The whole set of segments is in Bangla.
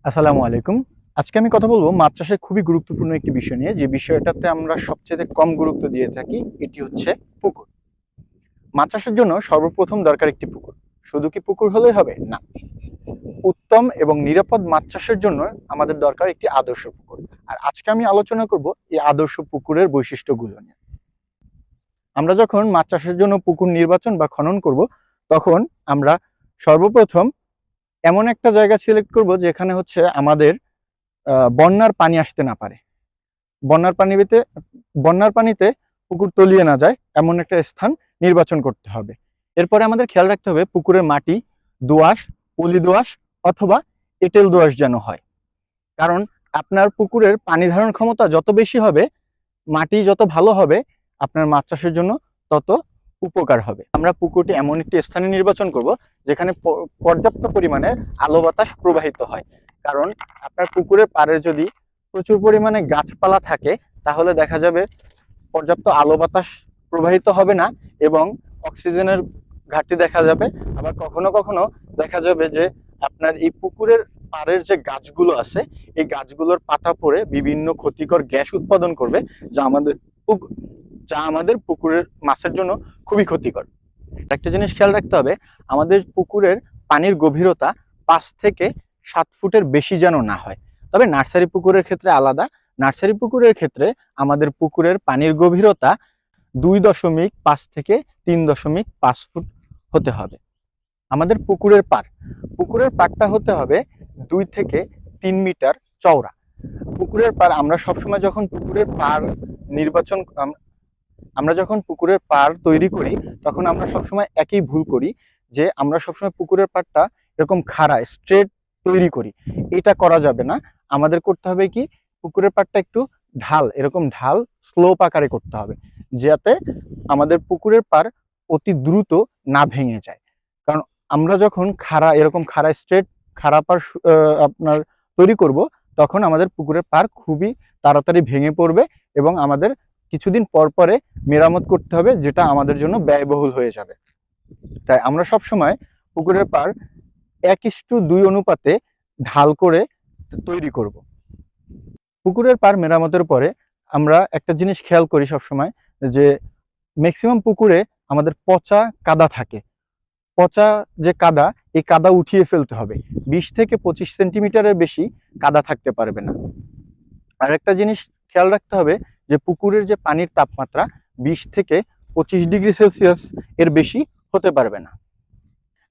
আসসালামু আলাইকুম। আজকে আমি কথা বলবো মাছ চাষের খুবই গুরুত্বপূর্ণ একটি বিষয় নিয়ে, যে বিষয়টাতে আমরা সবচেয়ে কম গুরুত্ব দিয়ে থাকি। এটি হচ্ছে পুকুর। মাছ চাষের জন্য সর্বপ্রথম দরকার একটি পুকুর। শুধু কি পুকুর হলেই হবে? না। উত্তম এবং নিরাপদ মাছ চাষের জন্য আমাদের দরকার একটি আদর্শ পুকুর। আর আজকে আমি আলোচনা করব এই আদর্শ পুকুরের বৈশিষ্ট্যগুলো নিয়ে। আমরা যখন মাছ চাষের জন্য পুকুর নির্বাচন বা খনন করব, তখন আমরা সর্বপ্রথম এমন একটা জায়গা সিলেক্ট করব যেখানে হচ্ছে আমাদের বন্যার পানি আসতে না পারে। বন্যার পানিতে বন্যার পানিতে পুকুর তলিয়ে না যায় এমন একটা স্থান নির্বাচন করতে হবে। এরপরে আমাদের খেয়াল রাখতে হবে পুকুরের মাটি দোআঁশ, পলি দোআঁশ অথবা এঁটেল দোআঁশ যেন হয়। কারণ আপনার পুকুরের পানি ধারণ ক্ষমতা যত বেশি হবে, মাটি যত ভালো হবে, আপনার মাছ চাষের জন্য তত উপকার হবে। আমরা পুকুরটি এমন একটি স্থানে নির্বাচন করব যেখানে পর্যাপ্ত পরিমাণে আলো বাতাস প্রবাহিত হয়। কারণ আপনার পুকুরের পাড়ে যদি প্রচুর পরিমাণে গাছপালা থাকে, তাহলে দেখা যাবে পর্যাপ্ত আলো বাতাস প্রবাহিত হবে না এবং অক্সিজেনের ঘাটতি দেখা যাবে। আবার কখনো কখনো দেখা যাবে যে আপনার এই পুকুরের পাড়ের যে গাছগুলো আছে, এই গাছগুলোর পাতা পড়ে বিভিন্ন ক্ষতিকর গ্যাস উৎপাদন করবে, যা আমাদের পুকুরের মাছের জন্য খুবই ক্ষতিকর। একটা জিনিস খেয়াল রাখতে হবে, আমাদের পুকুরের পানির গভীরতা 5 থেকে 7 ফুটের বেশি যেন না হয়। তবে নার্সারি পুকুরের ক্ষেত্রে আলাদা। নার্সারি পুকুরের ক্ষেত্রে আমাদের পুকুরের পানির গভীরতা 2.5 থেকে 3.5 ফুট হতে হবে। আমাদের পুকুরের পাড়টা হতে হবে 2 থেকে 3 মিটার চওড়া। পুকুরের পাড় আমরা সবসময় যখন পুকুরের পাড় নির্বাচন আমরা যখন পুকুরের পাড় তৈরি করি, তখন আমরা সবসময় একই ভুল করি, যে আমরা সবসময় পুকুরের পাড়টা এরকম খাড়া স্ট্রেট তৈরি করি। এটা করা যাবে না। আমাদের করতে হবে কি, পুকুরের পাড়টা একটু এরকম ঢাল স্লোপ আকারে করতে হবে, যাতে আমাদের পুকুরের পাড় অতি দ্রুত না ভেঙে যায়। কারণ আমরা যখন এরকম খাড়া স্ট্রেট খাড়া পাড় আপনার তৈরি করব, তখন আমাদের পুকুরের পাড় খুবই তাড়াতাড়ি ভেঙে পড়বে এবং আমাদের কিছুদিন পর পরে মেরামত করতে হবে, যেটা আমাদের জন্য ব্যয়বহুল হয়ে যাবে। তাই আমরা সব সময় পুকুরের পাড় 1:2 অনুপাতে ঢাল করে তৈরি করব। পুকুরের পাড় মেরামতের পরে আমরা একটা জিনিস খেয়াল করি সবসময়, যে ম্যাক্সিমাম পুকুরে আমাদের পচা কাদা থাকে। পচা যে কাদা, এই কাদা উঠিয়ে ফেলতে হবে। 20 থেকে 25 সেন্টিমিটারের বেশি কাদা থাকতে পারবে না। আর একটা জিনিস খেয়াল রাখতে হবে, যে পুকুরের যে পানির তাপমাত্রা 20 থেকে 25 ডিগ্রি সেলসিয়াস এর বেশি হতে পারবে না।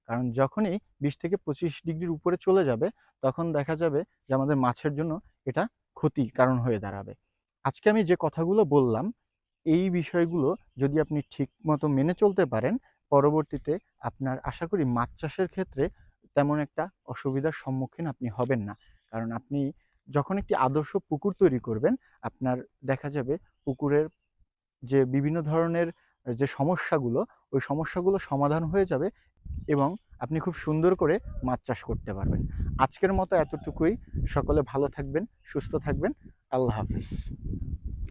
কারণ যখনই 20 থেকে 25 ডিগ্রির উপরে চলে যাবে, তখন দেখা যাবে যে আমাদের মাছের জন্য এটা ক্ষতি কারণ হয়ে দাঁড়াবে। আজকে আমি যে কথাগুলো বললাম, এই বিষয়গুলো যদি আপনি ঠিক মতো মেনে চলতে পারেন, পরবর্তীতে আপনার আশা করি মাছ চাষের ক্ষেত্রে তেমন একটা অসুবিধার সম্মুখীন আপনি হবেন না। কারণ আপনি যখন একটি আদর্শ পুকুর তৈরি করবেন, আপনার দেখা যাবে পুকুরের যে বিভিন্ন ধরনের যে সমস্যাগুলো, ওই সমস্যাগুলো সমাধান হয়ে যাবে এবং আপনি খুব সুন্দর করে মাছ চাষ করতে পারবেন। আজকের মতো এতটুকুই। সকলে ভালো থাকবেন, সুস্থ থাকবেন। আল্লাহ হাফেজ।